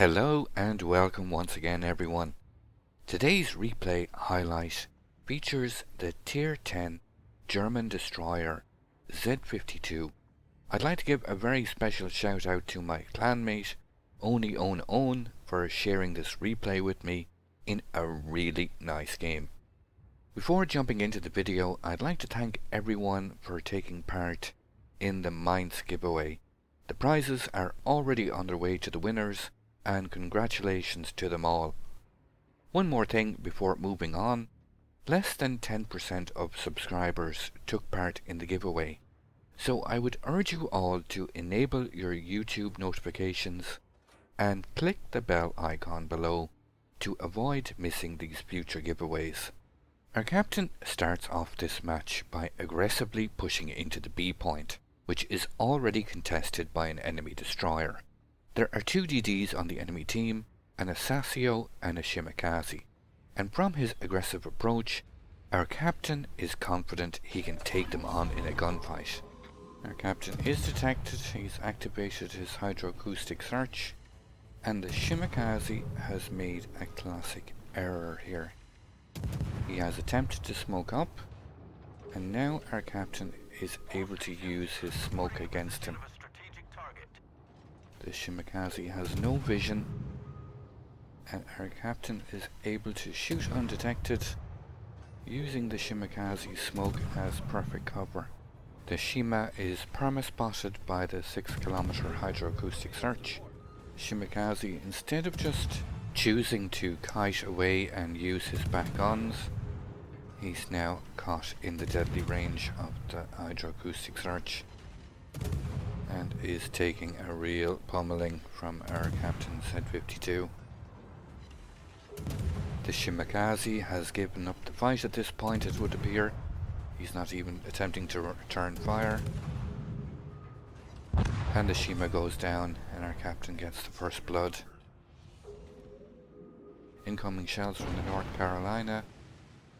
Hello and welcome once again everyone. Today's replay highlight features the Tier 10 German destroyer Z-52. I'd like to give a very special shout out to my clanmate Owing for sharing this replay with me in a really nice game. Before jumping into the video, I'd like to thank everyone for taking part in the Mainz giveaway. The prizes are already on their way to the winners, and congratulations to them all. One more thing before moving on, less than 10% of subscribers took part in the giveaway, so I would urge you all to enable your YouTube notifications and click the bell icon below to avoid missing these future giveaways. Our captain starts off this match by aggressively pushing into the B point, which is already contested by an enemy destroyer. There are two DDs on the enemy team, an Assassio and a Shimakaze, and from his aggressive approach, our captain is confident he can take them on in a gunfight. Our captain is detected, he's activated his hydroacoustic search, and the Shimakaze has made a classic error here. He has attempted to smoke up, and now our captain is able to use his smoke against him. The Shimakaze has no vision, and our captain is able to shoot undetected, using the Shimakaze smoke as perfect cover. The Shima is perma-spotted by the 6 km hydroacoustic search. Shimakaze, instead of just choosing to kite away and use his back guns, he's now caught in the deadly range of the hydroacoustic search and is taking a real pummeling from our captain Z-52. The Shimakaze has given up the fight at this point, it would appear. He's not even attempting to return fire. And the Shima goes down and our captain gets the first blood. Incoming shells from the North Carolina.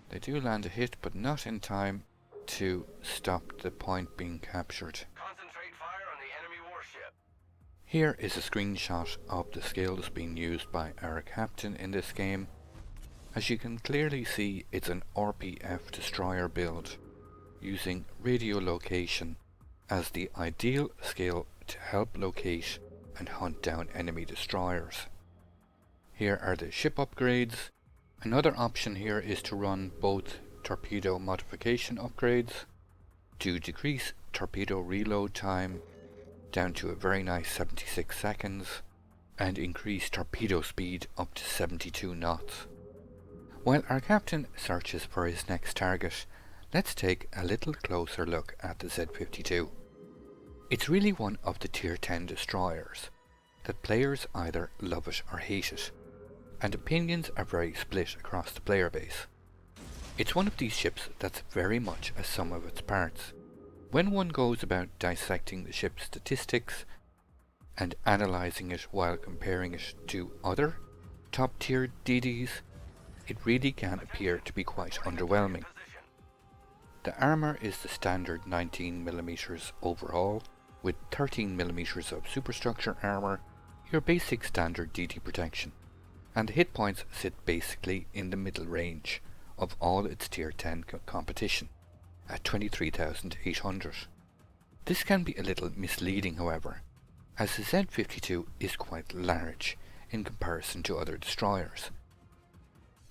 They do land a hit, but not in time to stop the point being captured. Concentrate fire on the enemy warship. Here is a screenshot of the skills being used by our captain in this game. As you can clearly see, it's an RPF destroyer build, using radiolocation as the ideal skill to help locate and hunt down enemy destroyers. Here are the ship upgrades. Another option here is to run both torpedo modification upgrades to decrease torpedo reload time down to a very nice 76 seconds and increase torpedo speed up to 72 knots. While our captain searches for his next target, let's take a little closer look at the Z-52. It's really one of the Tier 10 destroyers that players either love it or hate it, and opinions are very split across the player base. It's one of these ships that's very much a sum of its parts. When one goes about dissecting the ship's statistics and analysing it while comparing it to other top tier DDs, it really can appear to be quite underwhelming. The armour is the standard 19mm overall, with 13mm of superstructure armour, your basic standard DD protection, and the hit points sit basically in the middle range of all its Tier 10 competition, at 23,800. This can be a little misleading however, as the Z-52 is quite large in comparison to other destroyers.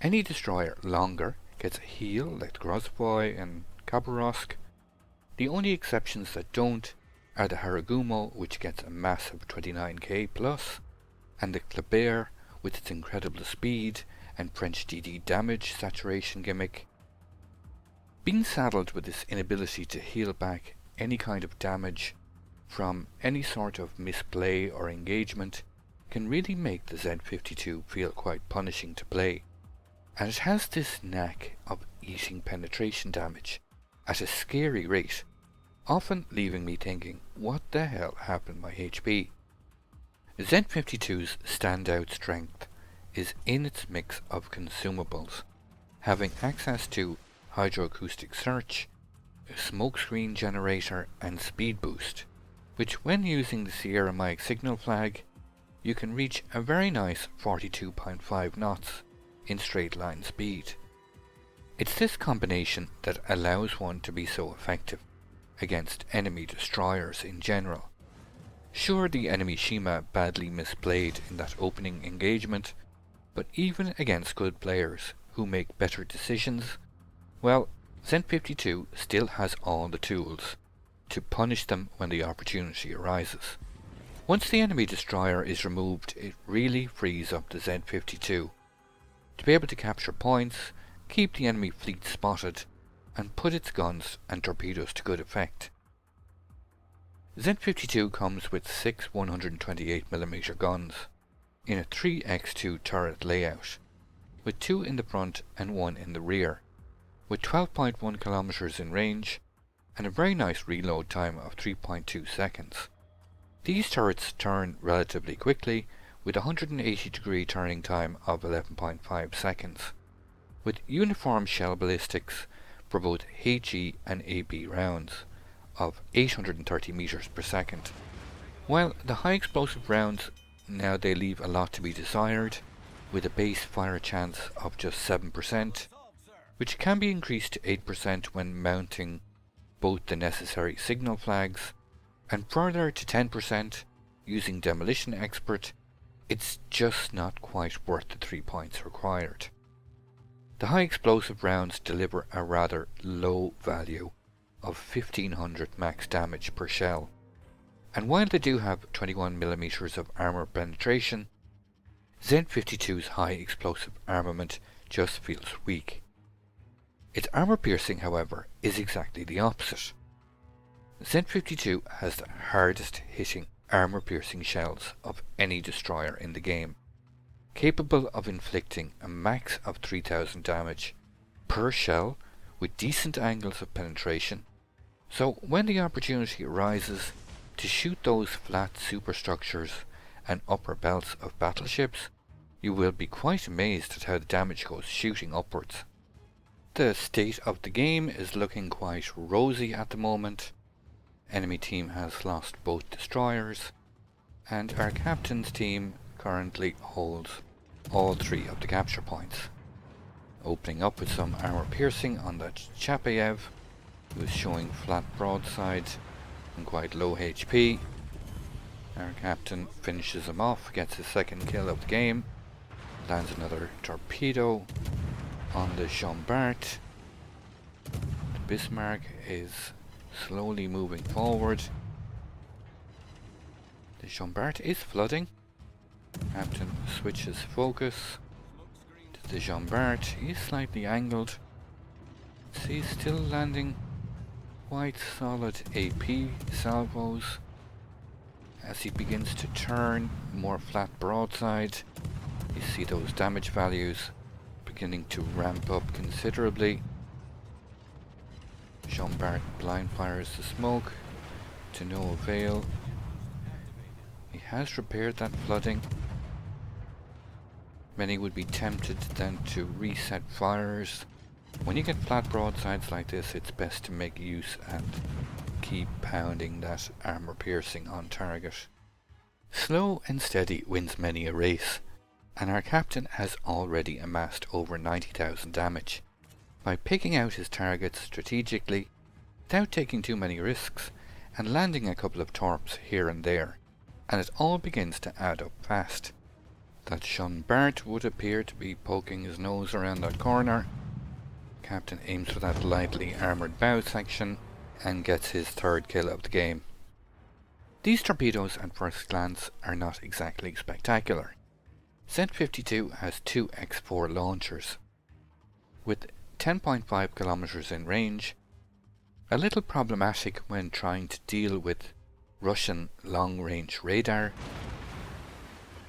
Any destroyer longer gets a heel like the Grozvoy and Khabarovsk. The only exceptions that don't are the Haragumo, which gets a massive 29k plus, and the Kleber with its incredible speed and French DD damage saturation gimmick. Being saddled with this inability to heal back any kind of damage from any sort of misplay or engagement can really make the Z-52 feel quite punishing to play, and it has this knack of eating penetration damage at a scary rate, often leaving me thinking, what the hell happened to my HP? The Z-52's standout strength is in its mix of consumables, having access to hydroacoustic search, a smokescreen generator and speed boost, which when using the Sierra mic signal flag you can reach a very nice 42.5 knots in straight line speed. It's this combination that allows one to be so effective against enemy destroyers in general. Sure, the enemy Shima badly misplayed in that opening engagement, but even against good players who make better decisions, well, Z-52 still has all the tools to punish them when the opportunity arises. Once the enemy destroyer is removed, it really frees up the Z-52 to be able to capture points, keep the enemy fleet spotted, and put its guns and torpedoes to good effect. Z-52 comes with 6 128mm guns in a 3x2 turret layout, with 2 in the front and 1 in the rear, with 12.1 km in range and a very nice reload time of 3.2 seconds. These turrets turn relatively quickly, with a 180-degree turning time of 11.5 seconds, with uniform shell ballistics for both HE and AB rounds of 830 meters per second. While the high explosive rounds, now they leave a lot to be desired, with a base fire chance of just 7%, which can be increased to 8% when mounting both the necessary signal flags, and further to 10% using Demolition Expert. It's just not quite worth the 3 points required. The high explosive rounds deliver a rather low value of 1500 max damage per shell, and while they do have 21mm of armour penetration, Z-52's high explosive armament just feels weak. Its armour piercing, however, is exactly the opposite. Z-52 has the hardest hitting armour piercing shells of any destroyer in the game, capable of inflicting a max of 3000 damage per shell with decent angles of penetration. So when the opportunity arises to shoot those flat superstructures and upper belts of battleships, you will be quite amazed at how the damage goes shooting upwards. The state of the game is looking quite rosy at the moment. Enemy team has lost both destroyers, and our captain's team currently holds all 3 of the capture points. Opening up with some armour piercing on the Chapayev, who is showing flat broadside and quite low HP. Our captain finishes him off, gets his second kill of the game, lands another torpedo on the Jean Bart. The Bismarck is slowly moving forward. The Jean Bart is flooding. Captain switches focus to the Jean Bart. He is slightly angled. He's still landing quite solid AP salvos. As he begins to turn more flat broadside, you see those damage values beginning to ramp up considerably. Jean Bart blind fires the smoke to no avail. He has repaired that flooding. Many would be tempted then to reset fires. When you get flat broadsides like this, it's best to make use and keep pounding that armour piercing on target. Slow and steady wins many a race, and our captain has already amassed over 90,000 damage by picking out his targets strategically without taking too many risks and landing a couple of torps here and there, and it all begins to add up fast. That Jean Bart would appear to be poking his nose around that corner. Captain aims for that lightly armoured bow section and gets his third kill of the game. These torpedoes at first glance are not exactly spectacular. Z-52 has 2 X4 launchers with 10.5 kilometers in range, a little problematic when trying to deal with Russian long-range radar,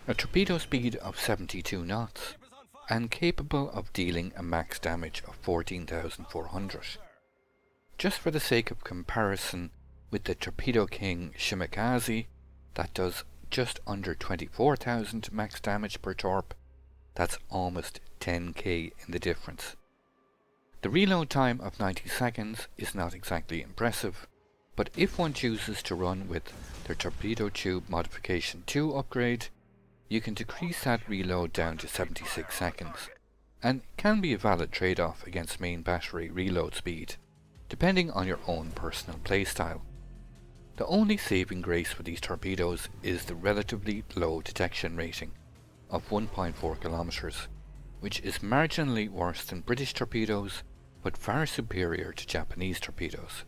a torpedo speed of 72 knots, and capable of dealing a max damage of 14,400. Just for the sake of comparison with the Torpedo King Shimakaze, that does just under 24,000 max damage per torp, that's almost 10k in the difference. The reload time of 90 seconds is not exactly impressive, but if one chooses to run with their Torpedo Tube Modification 2 upgrade, you can decrease that reload down to 76 seconds, and can be a valid trade-off against main battery reload speed, depending on your own personal playstyle. The only saving grace for these torpedoes is the relatively low detection rating of 1.4 kilometers, which is marginally worse than British torpedoes, but far superior to Japanese torpedoes.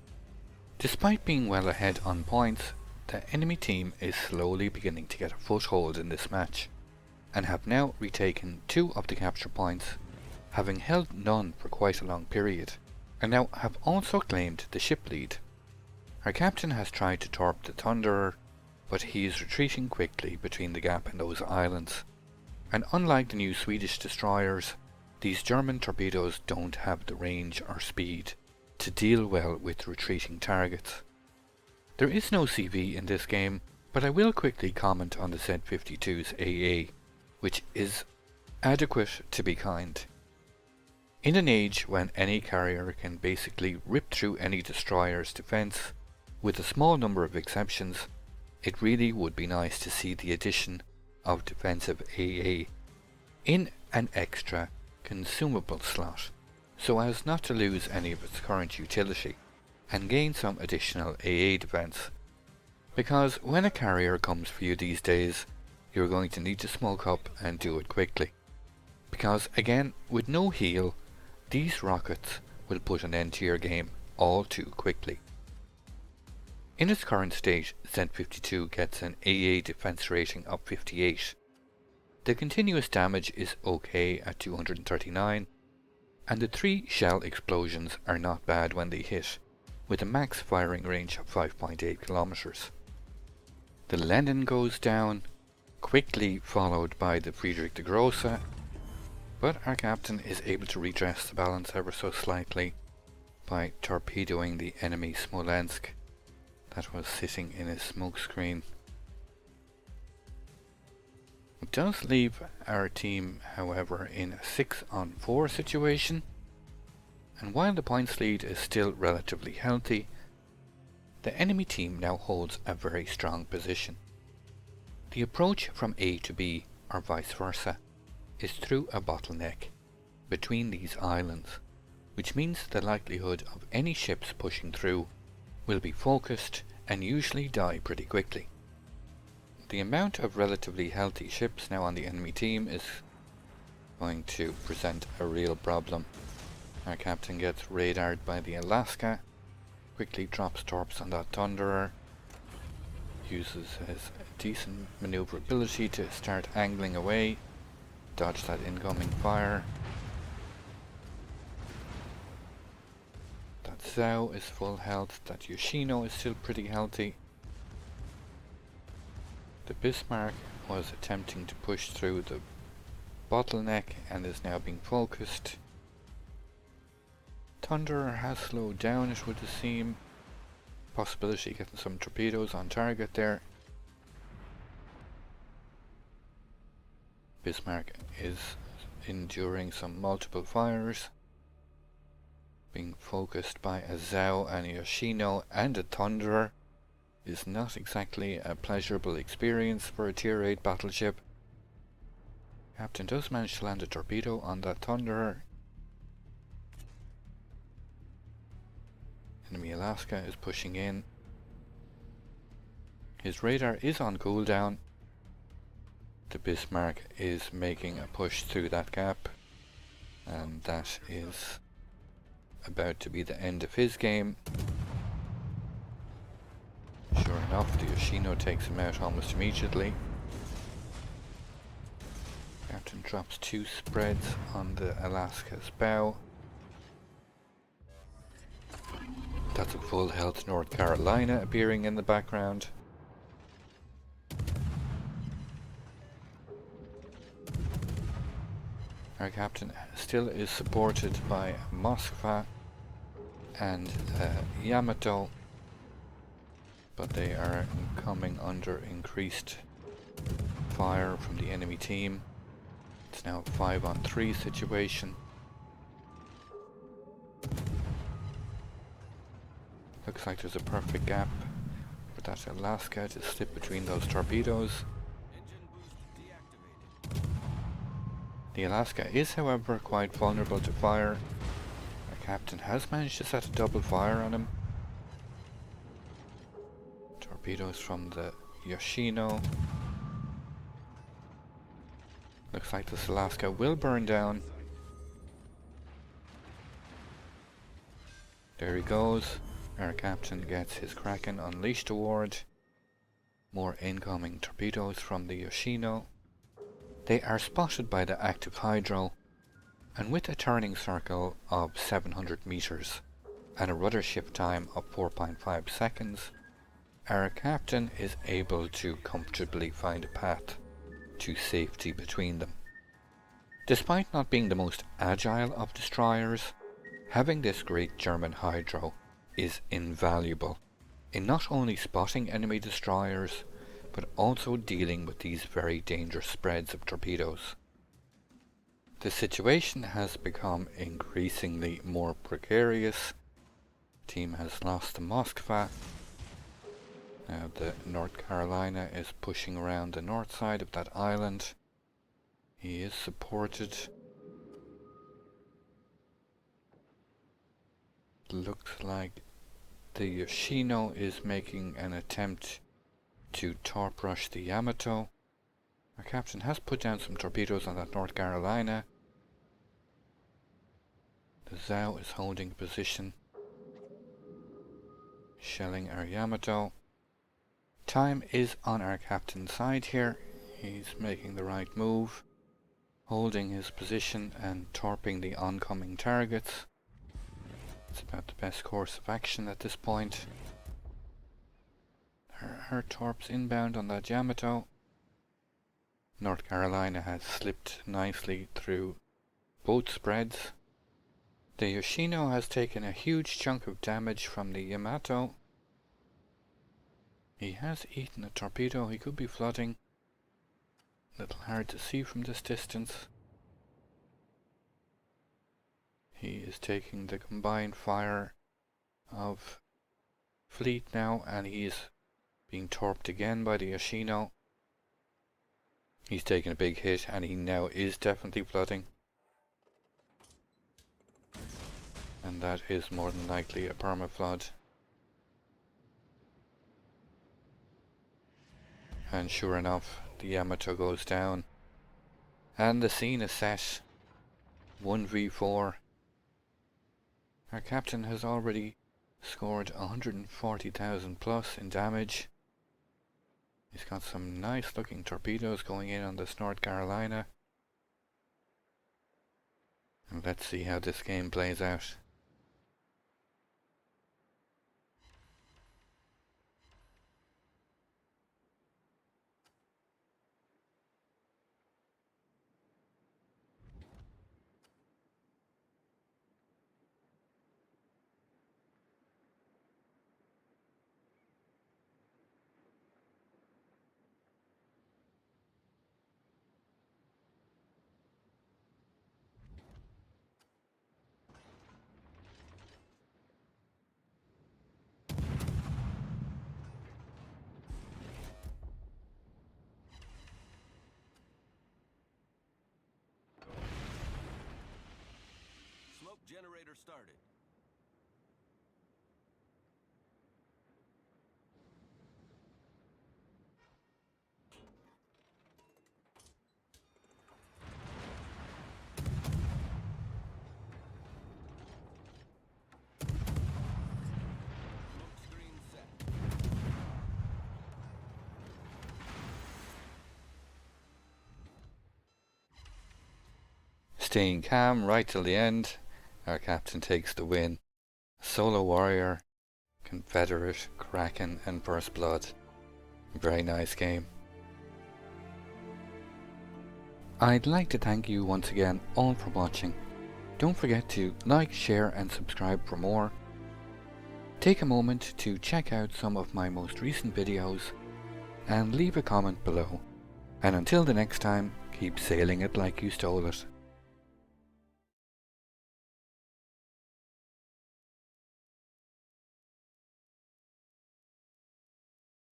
Despite being well ahead on points, the enemy team is slowly beginning to get a foothold in this match, and have now retaken 2 of the capture points, having held none for quite a long period, and now have also claimed the ship lead. Our captain has tried to torp the Thunderer, but he is retreating quickly between the gap and those islands, and unlike the new Swedish destroyers, these German torpedoes don't have the range or speed to deal well with retreating targets. There is no CV in this game, but I will quickly comment on the Z-52's AA, which is adequate to be kind. In an age when any carrier can basically rip through any destroyer's defence, with a small number of exceptions, it really would be nice to see the addition of defensive AA in an extra consumable slot, so as not to lose any of its current utility, and gain some additional AA defense, because when a carrier comes for you these days, you're going to need to smoke up and do it quickly, because again, with no heal, these rockets will put an end to your game all too quickly. In its current state, Z-52 gets an AA defense rating of 58. The continuous damage is okay at 239, and the 3 shell explosions are not bad when they hit, with a max firing range of 5.8 kilometers. The Lenin goes down, quickly followed by the Friedrich the Grosse, but our captain is able to redress the balance ever so slightly by torpedoing the enemy Smolensk that was sitting in his smokescreen. It does leave our team, however, in a 6-on-4 situation, and while the points lead is still relatively healthy, the enemy team now holds a very strong position. The approach from A to B, or vice versa, is through a bottleneck between these islands, which means the likelihood of any ships pushing through will be focused and usually die pretty quickly. The amount of relatively healthy ships now on the enemy team is going to present a real problem. Our captain gets radared by the Alaska, quickly drops torps on that Thunderer, uses his decent maneuverability to start angling away, dodge that incoming fire. That Zhao is full health, that Yoshino is still pretty healthy. The Bismarck was attempting to push through the bottleneck and is now being focused. Thunderer has slowed down, it would seem. Possibility of getting some torpedoes on target there. Bismarck is enduring some multiple fires, being focused by a Zhao and a Yoshino, and a Thunderer is not exactly a pleasurable experience for a tier 8 battleship. Captain does manage to land a torpedo on that Thunderer. Enemy Alaska is pushing in. His radar is on cooldown. The Bismarck is making a push through that gap, and that is about to be the end of his game. Sure enough, the Yoshino takes him out almost immediately. Captain drops 2 spreads on the Alaska's bow. That's a full health North Carolina appearing in the background. Our captain still is supported by Moskva and Yamato, but they are coming under increased fire from the enemy team. It's now a 5-on-3 situation. Looks like there's a perfect gap for that Alaska to slip between those torpedoes. The Alaska is however quite vulnerable to fire. Our captain has managed to set a double fire on him. Torpedoes from the Yoshino. Looks like this Alaska will burn down. There he goes. Our captain gets his Kraken unleashed award. More incoming torpedoes from the Yoshino. They are spotted by the active hydro, and with a turning circle of 700 meters and a rudder shift time of 4.5 seconds, our captain is able to comfortably find a path to safety between them. Despite not being the most agile of destroyers, having this great German hydro is invaluable in not only spotting enemy destroyers, but also dealing with these very dangerous spreads of torpedoes. The situation has become increasingly more precarious. The team has lost the Moskva. Now the North Carolina is pushing around the north side of that island. He is supported. Looks like the Yoshino is making an attempt to torp rush the Yamato. Our captain has put down some torpedoes on that North Carolina. The Zhao is holding position, shelling our Yamato. Time is on our captain's side here. He's making the right move, holding his position and torping the oncoming targets. It's about the best course of action at this point. Her torps inbound on that Yamato. North Carolina has slipped nicely through both spreads. The Yoshino has taken a huge chunk of damage from the Yamato. He has eaten a torpedo. He could be flooding. A little hard to see from this distance. He is taking the combined fire of fleet now, and he is being torped again by the Yoshino. He's taken a big hit, and he now is definitely flooding. And that is more than likely a permaflood. And sure enough, the Yamato goes down. And the scene is set. 1v4. Our captain has already scored 140,000 plus in damage. He's got some nice looking torpedoes going in on this North Carolina. And let's see how this game plays out. Generator started. Smoke screen set. Staying calm right till the end. Our captain takes the win. Solo warrior, Confederate, Kraken and First Blood. Very nice game. I'd like to thank you once again all for watching. Don't forget to like, share and subscribe for more. Take a moment to check out some of my most recent videos and leave a comment below. And until the next time, keep sailing it like you stole it.